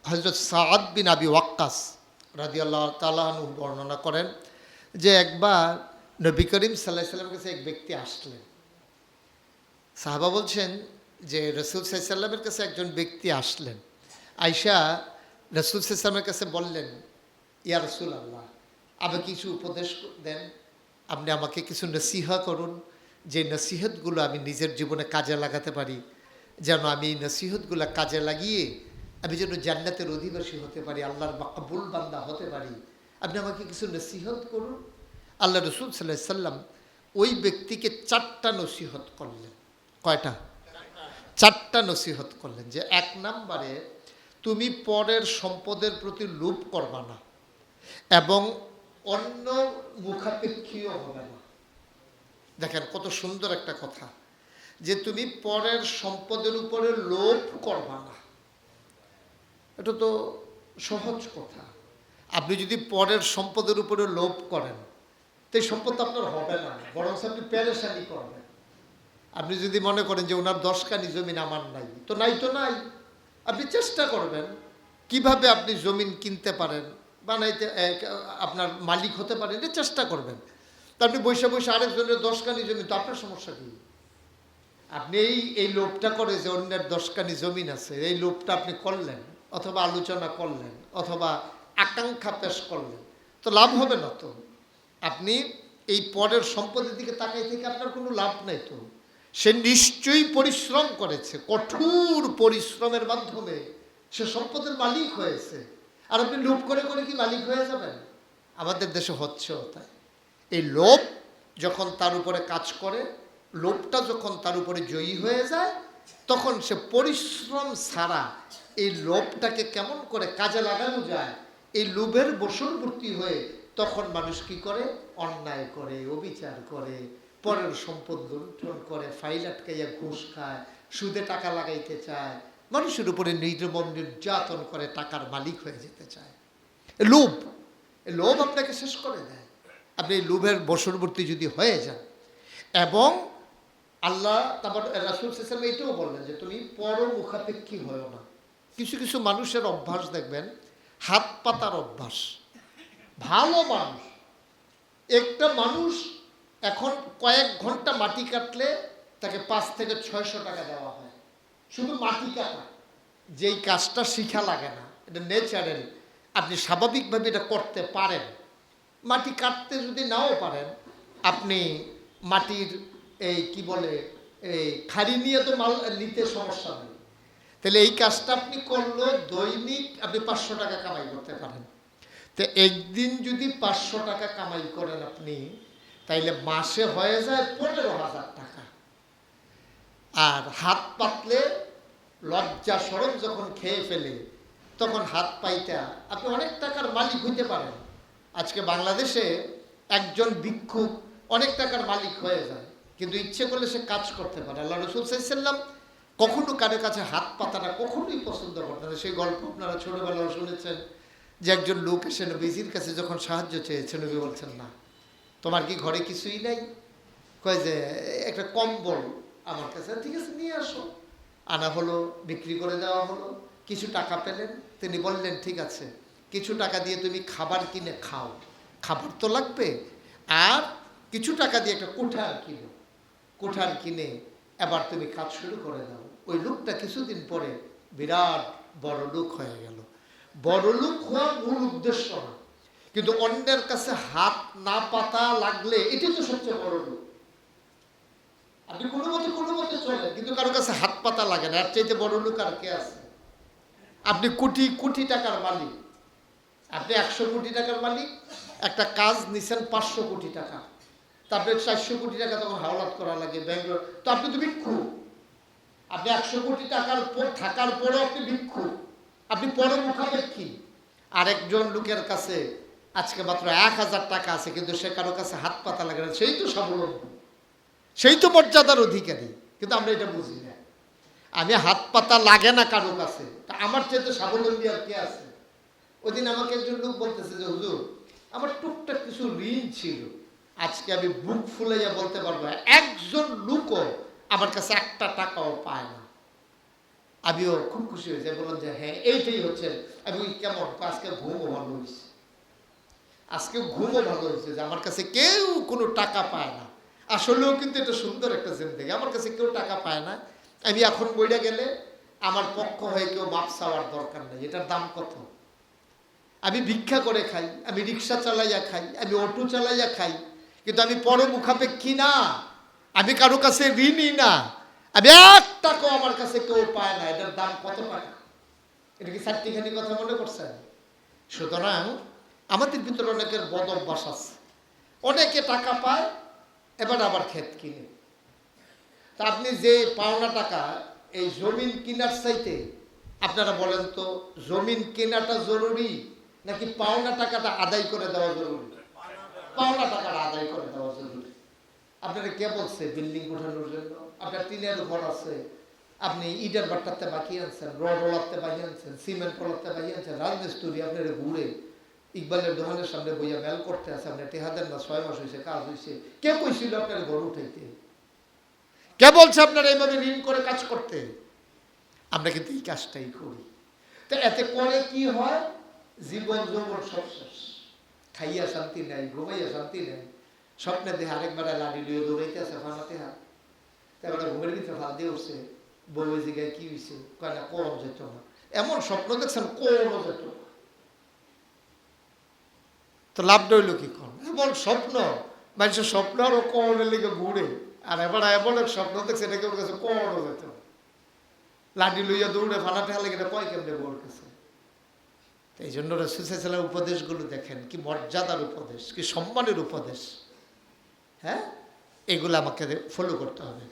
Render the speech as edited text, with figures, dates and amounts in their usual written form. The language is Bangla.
হযরত সাআদ বিন আবি ওয়াক্কাস রাদিয়াল্লাহু তাআলা আনহু বর্ণনা করেন যে একবার নবী করিম সাল্লাল্লাহু আলাইহি ওয়াসাল্লামের কাছে এক ব্যক্তি আসলেন। সাহাবা বলছেন যে রাসূল সাল্লাল্লাহু আলাইহি ওয়াসাল্লামের কাছে একজন ব্যক্তি আসলেন। আয়েশা রাসূল সাল্লাল্লাহু আলাইহি ওয়াসাল্লামের কাছে বললেন, ইয়া রাসূলুল্লাহ, আমাকে কিছু উপদেশ দেন, আপনি আমাকে কিছু নসিহা করুন, যে নসিহতগুলো আমি নিজের জীবনে কাজে লাগাতে পারি, যেন আমি এই নসিহতগুলো কাজে লাগিয়ে আমি যেন জান্নাতের অধিবাসী হতে পারি, আল্লাহর মাকবুল বান্দা হতে পারি। আপনি আমাকে কিছু নসিহত করুন। আল্লাহ রসুল সাল্লাল্লাহু আলাইহি ওয়াসাল্লাম ওই ব্যক্তিকে 4টা নসিহত করলেন। কয়টা? 4টা নসিহত করলেন। যে 1 নম্বরে, তুমি পরের সম্পদের প্রতি লোভ করবা না এবং অন্য মুখাপেক্ষীও হবে না। দেখেন কত সুন্দর একটা কথা, যে তুমি পরের সম্পদের উপরে লোভ করবা না। এটা তো সহজ কথা। আপনি যদি পরের সম্পদের উপরে লোভ করেন, তো এই সম্পদ আপনার হবে না, বরং আপনি পেরেশানি করবেন। আপনি যদি মনে করেন যে ওনার 10 কানি জমিন আমার নাই, তো নাই তো নাই। আপনি চেষ্টা করবেন কিভাবে আপনি জমিন কিনতে পারেন, বানাইতে, আপনার মালিক হতে পারেন, এটা চেষ্টা করবেন। তো আপনি বসে বসে আরেকজনের 10 কানি জমি, তো আপনার সমস্যা কী? আপনি এই লোভটা করে যে অন্যের 10 কানি জমিন আছে, এই লোভটা আপনি করলেন, অথবা আলোচনা করলেন, অথবা আকাঙ্ক্ষা পেশ করলেন, তো লাভ হবে না। তো আপনি এই পরের সম্পদের দিকে তাকাই থেকে আপনার কোনো লাভ নাই। তো সে নিশ্চয়ই পরিশ্রম করেছে, কঠোর পরিশ্রমের মাধ্যমে সে সম্পদের মালিক হয়েছে। আর আপনি লোভ করে করে কি মালিক হয়ে যাবেন? আমাদের দেশে হচ্ছেও তাই। এই লোভ যখন তার উপরে কাজ করে, লোভটা যখন তার উপরে জয়ী হয়ে যায়, তখন সে পরিশ্রম ছাড়া এই লোভটাকে কেমন করে কাজে লাগানো যায়, এই লোভের বশবর্তী হয়ে তখন মানুষ কি করে? অন্যায় করে, অবিচার করে, পরের সম্পদ লুণ্ঠন করে, ফাইল আটকাইয়া ঘুষ খায়, সুদে টাকা লাগাইতে চায়, মানুষের উপরে নির্মম নির্যাতন করে টাকার মালিক হয়ে যেতে চায়। লোভ, এই লোভ আপনাকে শেষ করে দেয়। আপনি এই লোভের বশবর্তী যদি হয়ে যান, এবং আল্লাহ তারপর রাসূল সাল্লাল্লাহু আলাইহি ওয়াসাল্লাম এটাও বললেন যে তুমি পরমুখাপেক্ষী হয়ো না। কিছু কিছু মানুষের অভ্যাস দেখবেন, হাত পাতার অভ্যাস। ভালো মানুষ, একটা মানুষ এখন কয়েক ঘন্টা মাটি কাটলে তাকে 5 থেকে 600 টাকা দেওয়া হয়, শুধু মাটি কাটা। যেই কাজটা শিখা লাগে না, এটা ন্যাচারাল, আপনি স্বাভাবিকভাবে এটা করতে পারেন। মাটি কাটতে যদি নাও পারেন, আপনি মাটির এই কি বলে, এই খাড়ি নিয়ে তো মাল নিতে সমস্যা নেই। তাহলে এই কাজটা আপনি করলে দৈনিক আপনি 500 টাকা কামাই করতে পারেন। তো একদিন যদি 500 টাকা কামাই করেন আপনি, তাইলে মাসে হয়ে যায় 15,000 টাকা। আর হাত পাতলে, লজ্জা শরম যখন খেয়ে ফেলে, তখন হাত পাইটা আপনি অনেক টাকার মালিক হইতে পারেন। আজকে বাংলাদেশে একজন ভিক্ষুক অনেক টাকার মালিক হয়ে যায়, কিন্তু ইচ্ছে করলে সে কাজ করতে পারে। আল্লাহ রাসূল সাল্লাল্লাহু আলাইহি ওয়াসাল্লাম কখনো কারো কাছে হাত পাতাটা কখনোই পছন্দ করতেন না। সেই গল্প আপনারা ছোটবেলায় শুনেছেন, যে একজন লোক এসে নবীজির কাছে যখন সাহায্য চেয়েছে, নবী বলছেন, না, তোমার কি ঘরে কিছুই নাই? কয় যে একটা কম্বল আমার কাছে, ঠিক আছে নিয়ে আসো। আনা হলো, বিক্রি করে দেওয়া হলো, কিছু টাকা পেলেন। তিনি বললেন, ঠিক আছে, কিছু টাকা দিয়ে তুমি খাবার কিনে খাও, খাবার তো লাগবে, আর কিছু টাকা দিয়ে একটা কুঠার কিনো, কুঠার কিনে এবার তুমি কাজ শুরু করে দাও। ওই লোকটা কিছুদিন পরে বিরাট বড় লোক হয়ে গেল। বড় লোক হওয়ার মূল উদ্দেশ্য না, কিন্তু অন্যের কাছে হাত না পাতা লাগলে এটি তো সবচেয়ে বড় লোক। আপনি কোনো মতে চলেন, কিন্তু কারো কাছে হাত পাতা লাগে না, এর চাইতে বড় লোক আর কে আছে? আপনি কোটি কোটি টাকার মালিক, আপনি 100 কোটি টাকার মালিক, একটা কাজ নিছেন 500 কোটি টাকা, তারপরে 400 কোটি টাকা তখন হাওলাত করা লাগে ব্যাঙ্গালোর, তো আপনি তো ভিক্ষুক। আপনি 100 কোটি টাকার পর থাকার পরেও আপনি ভিক্ষুক, আপনি পরমুখাপেক্ষী। আরেকজন লোকের কাছে আজকে মাত্র 1000 টাকা আছে, কিন্তু সে কারো কাছে হাত পাতা লাগে না, সেই তো স্বাবলম্বী, সেই তো মর্যাদার অধিকারী। কিন্তু আমরা এটা বুঝি না। আমি হাত পাতা লাগে না কারো কাছে, তা আমার চেয়ে তো স্বাবলম্বী আর কে আছে? ওই দিন আমাকে একজন লোক বলতেছে যে, হুজুর, আমার টুকটাক কিছু ঋণ ছিল, আজকে আমি বুক ফুলাইয়া বলতে পারবো একজন লোকও আমার কাছে একটা টাকাও পায় না। আমিও খুব খুশি হয়েছে, বললাম যে হ্যাঁ এইটাই হচ্ছে। আমি কেমন, আজকে ঘুমও ভালো হয়েছে, আজকে ঘুমও ভালো হয়েছে যে আমার কাছে কেউ কোনো টাকা পায় না। আসলেও কিন্তু এটা সুন্দর একটা জিন্দেগি, আমার কাছে কেউ টাকা পায় না। আমি এখন বইটা গেলে আমার পক্ষ হয়ে কেউ মাপ চাওয়ার দরকার নেই। এটার দাম কত? আমি ভিক্ষা করে খাই, আমি রিক্সা চালাইয়া খাই, আমি অটো চালাইয়া খাই, কিন্তু আমি পরমুখাপেক্ষী না, আমি কারো কাছে ঋণই না, আমি 1 টাকাও আমার কাছে কেউ পায় না। এটার দাম কত টাকা? এটা কি চারটিখানি কথা মনে করছেন? সুতরাং আমাদের ভিতরে অনেকের বদ অভ্যাস আছে। অনেকে টাকা পায়, এবার আবার ক্ষেত কিনে। তা আপনি যে পাওনা টাকা, এই জমিন কেনার চাইতে আপনারা বলেন তো, জমিন কেনাটা জরুরি নাকি পাওনা টাকাটা আদায় করে দেওয়া জরুরি? পাওনা টাকাটা আদায় করে দেওয়া জরুরি। আপনারা কে বলছে বিল্ডিং উঠানোর জন্য? আপনার টিনের ঘর আছে, আপনি ইটের বাট্টাতে বাকি আনছেন, রড ওলাতে বাকি আনছেন, সিমেন্ট ওলাতে বাকি আনছেন, রাজমিস্ত্রি আপনারা ঘুরে ইকবালের দোকানের সামনে বইয়া মেল করতে আছে, আপনি টেহাদের না 6 মাস হয়েছে, কাজ হয়েছে। কে কইছিল আপনার ঘর উঠাইতে? কে বলছে আপনারা এইভাবে ঋণ করে কাজ করতে? আমরা কিন্তু এই কাজটাই করি। তো এতে করে কি হয়? জীবন যৌবন সব শেষ, খাইয়া শান্তি নাই, ঘুমাইয়া শান্তি নাই, স্বপ্নে দেহে আরেকবার লাড়ি লুয়ে দৌড়াইতে আছে ফানাতে হাত, তারপরে ঘুমের ভিতরে ফাল দিয়ে উঠছে, বউ জিগায় কি হয়েছে, কয় না কোন যেত না। এমন স্বপ্ন দেখছেন কোন যেত না, তো লাভ রইল কি কোন? এমন স্বপ্ন, মানুষের স্বপ্ন আরো কোনের লিগে ঘুরে, আর এবার এমন এক স্বপ্ন দেখছে এটা কেউ কাছে কোন যেত না, লাঠি লইয়া দৌড়ে ফানাতে হালে এটা কয় কেমনে বউর কাছে। এই জন্য রাসূল সাল্লাল্লাহু আলাইহি ওয়াসাল্লামের উপদেশগুলো দেখেন, কি মর্যাদার উপদেশ, কি সম্মানের উপদেশ। হ্যাঁ, এগুলো আমাকে ফলো করতে হবে।